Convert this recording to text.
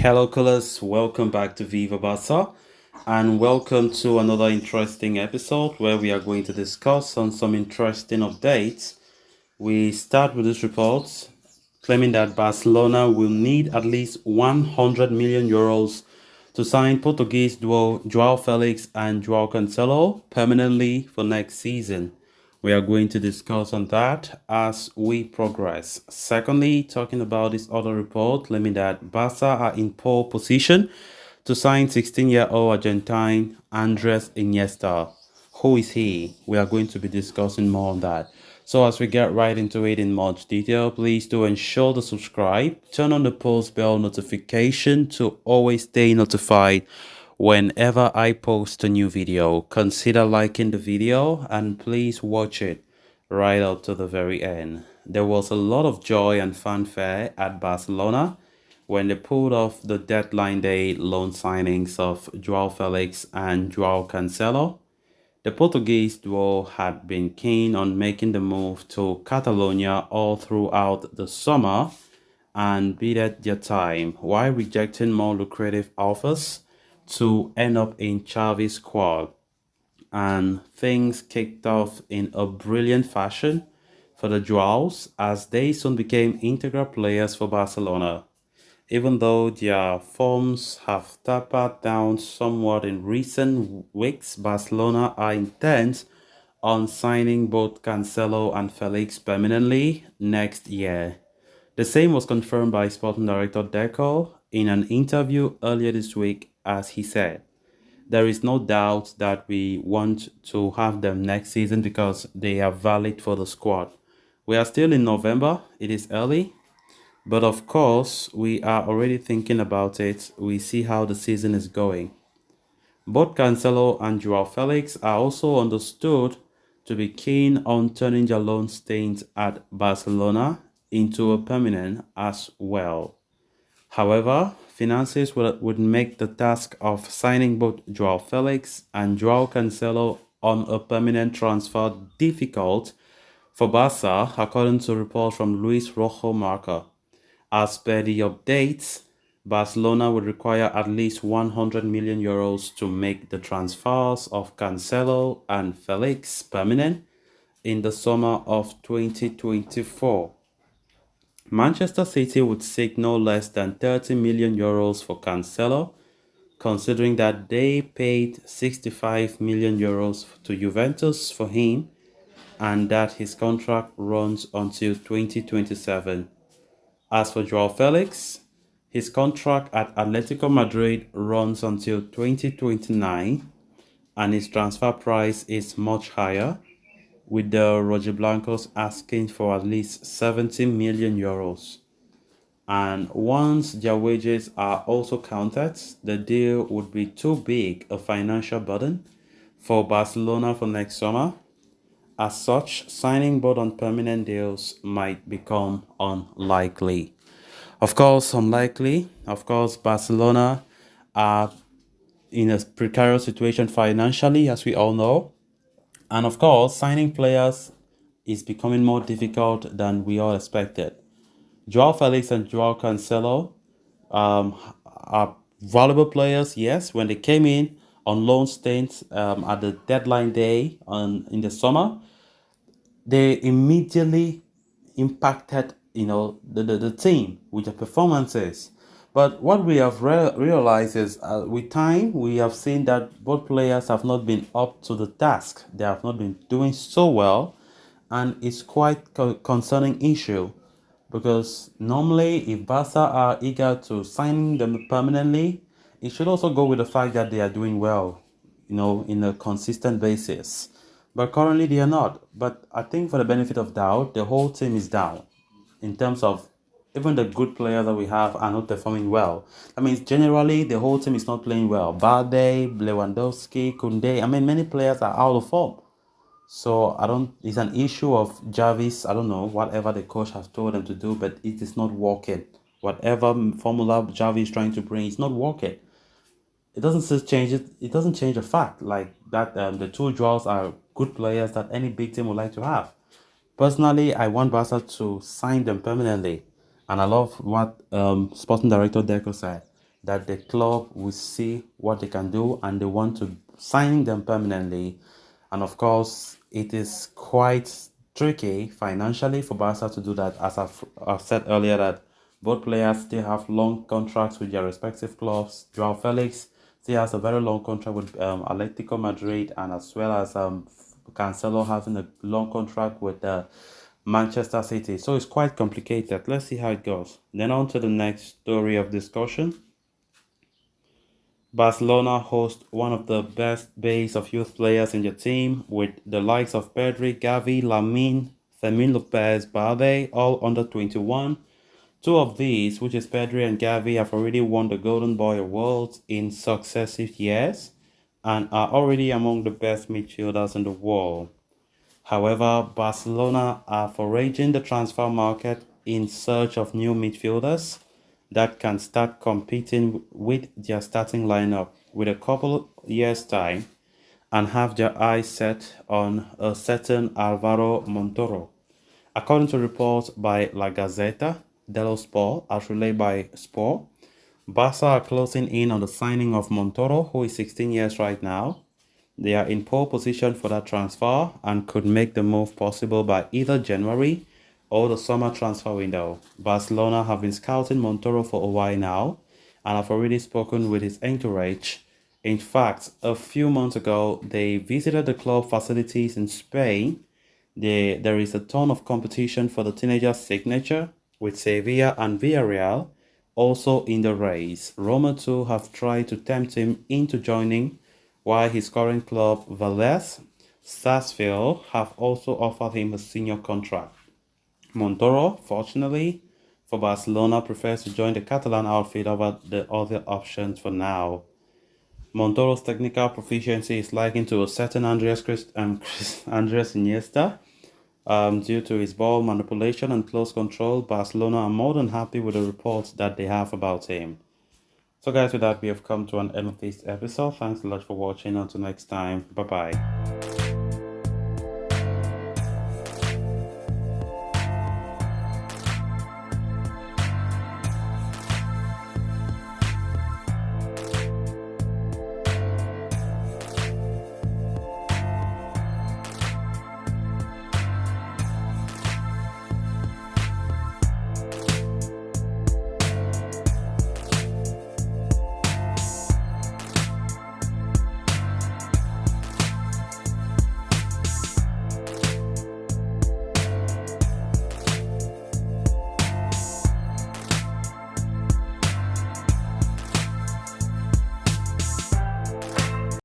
Hello, colors. Welcome back to Viva Barca, and welcome to another interesting episode where we are going to discuss on some interesting updates. We start with this report claiming that Barcelona will need at least 100 million euros to sign Portuguese duo Joao Felix and Joao Cancelo permanently for next season. We are going to discuss on that as we progress. Secondly, talking about this other report claiming that Barca are in pole position to sign 16-year-old Argentine Andres Iniesta. Who is he? We are going to be discussing more on that. So as we get right into it in much detail, please do ensure to subscribe, turn on the post bell notification to always stay notified whenever I post a new video. Consider liking the video and please watch it right up to the very end. There was a lot of joy and fanfare at Barcelona when they pulled off the deadline day loan signings of Joao Felix and Joao Cancelo. The Portuguese duo had been keen on making the move to Catalonia all throughout the summer and bided their time while rejecting more lucrative offers to end up in Xavi's squad. And things kicked off in a brilliant fashion for the Joaos as they soon became integral players for Barcelona. Even though their forms have tapered down somewhat in recent weeks, Barcelona are intent on signing both Cancelo and Felix permanently next year. The same was confirmed by Sporting Director Deco in an interview earlier this week as he said, "There is no doubt that we want to have them next season because they are valid for the squad. We are still in November, it is early, but of course, we are already thinking about it. We see how the season is going." Both Cancelo and Joao Felix are also understood to be keen on turning their loan stint at Barcelona into a permanent as well. However, finances would make the task of signing both Joao Felix and Joao Cancelo on a permanent transfer difficult for Barca, according to reports from Luis Rojo Marca. As per the updates, Barcelona would require at least 100 million euros to make the transfers of Cancelo and Felix permanent in the summer of 2024. Manchester City would seek no less than 30 million euros for Cancelo, considering that they paid 65 million euros to Juventus for him and that his contract runs until 2027. As for Joao Felix, his contract at Atletico Madrid runs until 2029 and his transfer price is much higher, with the Rojiblancos asking for at least 70 million euros. And once their wages are also counted, the deal would be too big a financial burden for Barcelona for next summer. As such, signing both on permanent deals might become unlikely. Of course, unlikely. Of course, Barcelona are in a precarious situation financially, as we all know. And of course, signing players is becoming more difficult than we all expected. Joao Felix and Joao Cancelo um, are valuable players, yes. When they came in on loan stints at the deadline day in the summer, they immediately impacted the team with their performances. But what we have realized is with time we have seen that both players have not been up to the task. They have not been doing so well, and it's quite concerning issue because normally if Barca are eager to sign them permanently, it should also go with the fact that they are doing well, in a consistent basis. But currently they are not. But I think for the benefit of doubt, the whole team is down in terms of even the good players that we have are not performing well. I mean, generally the whole team is not playing well. Balde, Lewandowski, Kunde. I mean, many players are out of form. So I don't. It's an issue of Jarvis. I don't know whatever the coach has told them to do, but it is not working. Whatever formula Jarvis is trying to bring, it's not working. It doesn't just change it. It doesn't change the fact like that. The two draws are good players that any big team would like to have. Personally, I want Barca to sign them permanently, and I love what Sporting Director Deco said. that the club will see what they can do and they want to sign them permanently. And of course, it is quite tricky financially for Barca to do that. As I've said earlier, that both players still have long contracts with their respective clubs. Joao Felix still has a very long contract with Atletico Madrid, and as well as Cancelo having a long contract with Manchester City. So it's quite complicated. Let's see how it goes. Then on to the next story of discussion. Barcelona host one of the best base of youth players in the team with the likes of Pedri, Gavi, Lamine, Fermin Lopez, Balde, all under 21. Two of these, which is Pedri and Gavi, have already won the Golden Boy Awards in successive years and are already among the best midfielders in the world. However, Barcelona are foraging the transfer market in search of new midfielders that can start competing with their starting lineup with a couple years' time and have their eyes set on a certain Alvaro Montoro. According to reports by La Gazzetta dello Sport, as relayed by Sport, Barca are closing in on the signing of Montoro, who is 16 years right now. They are in pole position for that transfer and could make the move possible by either January or the summer transfer window. Barcelona have been scouting Montoro for a while now and have already spoken with his entourage. In fact, a few months ago, they visited the club facilities in Spain. There is a ton of competition for the teenager's signature, with Sevilla and Villarreal also in the race. Roma too have tried to tempt him into joining, while his current club, Valles Sarsfield, have also offered him a senior contract. Montoro, fortunately for Barcelona, prefers to join the Catalan outfit over the other options for now. Montoro's technical proficiency is likened to a certain Andres Iniesta. Due to his ball manipulation and close control, Barcelona are more than happy with the reports that they have about him. So guys, with that, we have come to an end of this episode. Thanks a lot for watching. Until next time, bye bye.